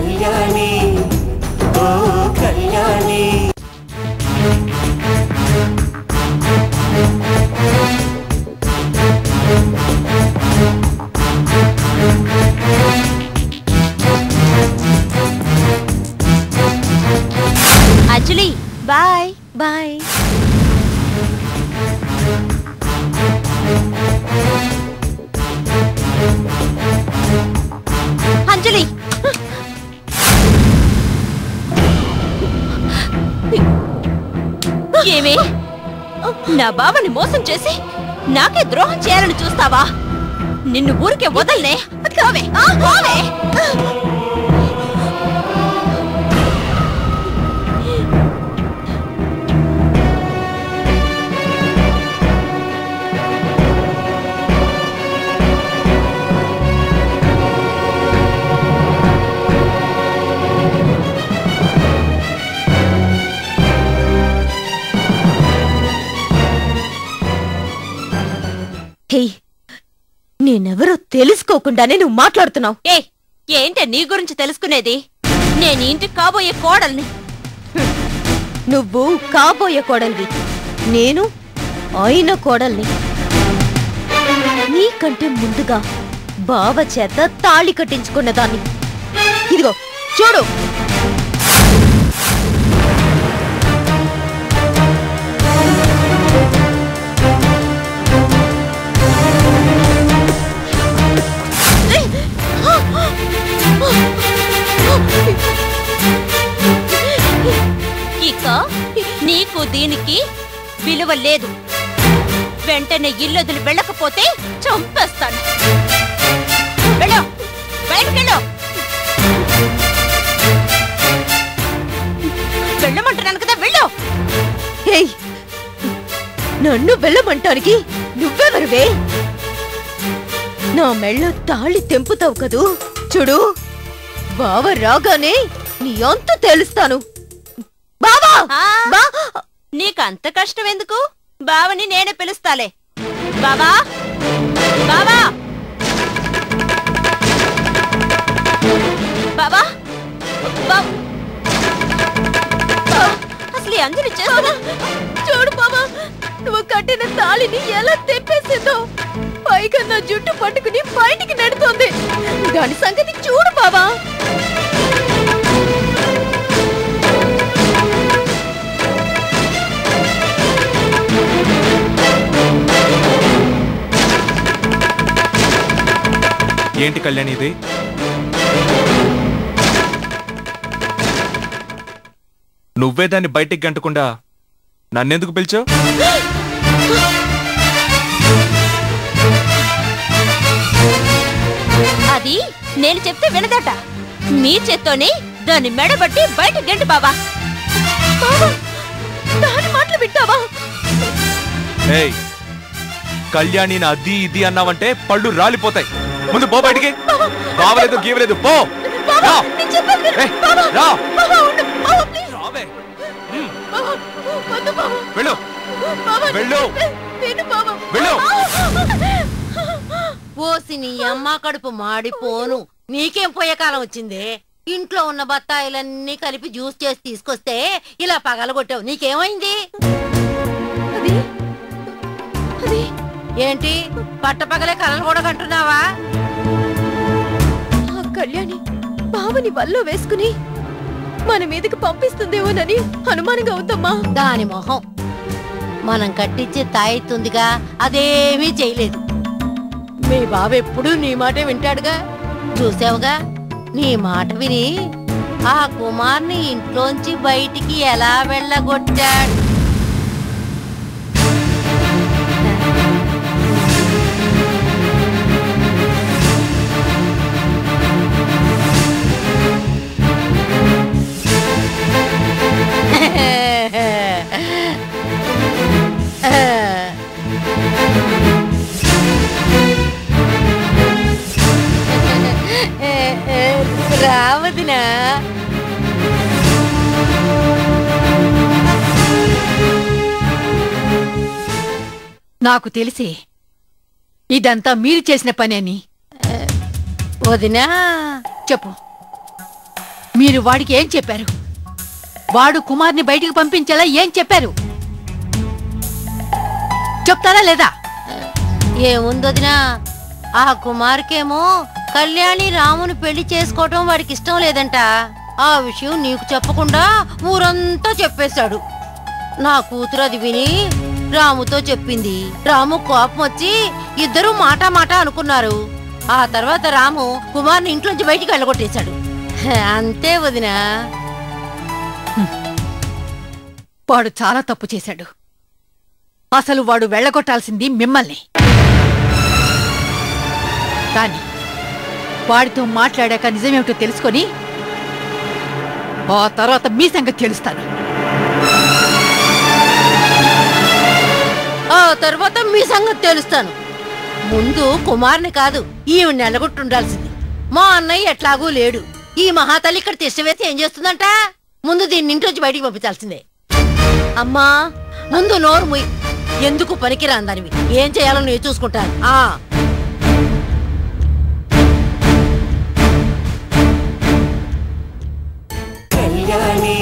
కళ్యాణి ఓ కళ్యాణి అంజలి bye bye. అంజలి ఏమే నా బావని మోసం చేసి నాకే ద్రోహం చేయాలని చూస్తావా? నిన్ను ఊరికే వదలనే. నేనెవరో తెలుసుకోకుండానే నువ్వు మాట్లాడుతున్నావు. ఏంటే నీ గురించి తెలుసుకునేది? నేను ఇంటికి కాబోయే కోడల్ని. నువ్వు కాబోయే కోడల్వి, నేను అయిన కోడల్ని. నీకంటే ముందుగా బావ చేత తాళి కట్టించుకున్నదాన్ని. ఇదిగో చూడు. ఇక నీకు దీనికి విలువ లేదు. వెంటనే ఇల్లు వదిలి వెళ్ళకపోతే చంపేస్తాను. వెళ్ళు, బయటకెళ్ళు. వెళ్ళమంటున్నాను కదా, వెళ్ళు. నన్ను వెళ్ళమంటానికి నువ్వెవరివే? నా మెళ్ళ తాళి తెంపుతావు కదూ. చూడు, బావ రాగానే నీ అంత తెలుస్తాను. బావా, నీకంత కష్టం ఎందుకు? బావని నేనే పిలుస్తాలే. బావా, బావా, బావా, అసలు అంజలి చేస్తున్నా చూడు. బావా, నువ్వు కట్టిన తాళిని ఎలా తెప్పేసిందో. పైగా నా జుట్టు పట్టుకుని బయటికి నెడుతోంది. దాని సంగతి చూడు బావా. ఏంటి కళ్యాణి ఇది? నువ్వే దాన్ని బయటికి గంటకుండా నన్నెందుకు పిలిచావు? అది నేను చెప్తే వినదట. మీ చేత్తోనే దాన్ని మెడబట్టి బయట గంటి. బావా, దాని మాటలు వింటావా? కళ్యాణి అది ఇది అన్నావంటే పళ్ళు రాలిపోతాయి. ముందు పో బయటికి. బావలేదు గీవలేదు, పో. వెళ్ళు, వెళ్ళు, వెళ్ళు. ఓసి నీ అమ్మ కడుపు మాడిపోను. నీకేం పోయే కాలం వచ్చిందే? ఇంట్లో ఉన్న బత్తాయిలన్నీ కలిపి జ్యూస్ చేసి తీసుకొస్తే ఇలా పగలగొట్టావు. నీకేమైంది? ఏంటి పట్టపగలే కలలు కూడా కంటున్నావా? కళ్యాణి బావని వల్ల వేసుకుని మన మీదకి పంపిస్తుందేమోనని అనుమానంగా ఉందమ్మా. దాని మొహం, మనం కట్టించే తాయెత్తుందిగా, అదేమీ చేయలేదు. మీ బాబు ఎప్పుడూ నీ మాటే వింటాడుగా. చూసావుగా, నీ మాట విని ఆ కుమార్ని ఇంట్లోంచి బయటికి ఎలా వెళ్ళగొట్టాడు. రావదినా? నాకు తెలిసి ఇదంతా మీరు చేసిన పని అని. వదినా చెప్పు, మీరు వాడికి ఏం చెప్పారు? వాడు కుమార్ని బయటికి పంపించేలా ఏం చెప్పారు? చెప్తారా లేదా? ఏముందొదినా, ఆ కుమార్కేమో కళ్యాణి రాముని పెళ్లి చేసుకోవటం వాడికి ఇష్టం లేదంట. ఆ విషయం నీకు చెప్పకుండా ఊరంతా చెప్పేశాడు. నా కూతురు అది విని రాముతో చెప్పింది. రాము కోపం వచ్చి ఇద్దరూ మాట అనుకున్నారు. ఆ తర్వాత రాము కుమార్ని ఇంట్లోంచి బయటికి వెళ్ళగొట్టేశాడు. అంతే వదినా. వాడు చాలా తప్పు చేశాడు. అసలు వాడు వెళ్ళగొట్టాల్సింది మిమ్మల్ని. కానీ వాడితో మాట్లాడాక నిజమేమిటో తెలుసుకొని ఆ తర్వాత మీ సంగతి తెలుస్తాను. ఆ తర్వాత మీ సంగతి తెలుస్తాను. ముందు కుమార్ని కాదు, ఈవిడ నెలగొట్టుండాల్సింది. మా అన్నయ్య ఎట్లాగూ లేడు. ఈ మహాతల్లి ఇక్కడ తిష్టవేసి ఏం చేస్తుందంట? ముందు దీన్ని ఇంట్లోంచి బయటికి పంపించాల్సిందే. అమ్మా, ముందు నోరు ముయ్. ఎందుకు పనికిరాని దానివి. ఏం చేయాలో నేను చూసుకుంటాను. కళ్యాణి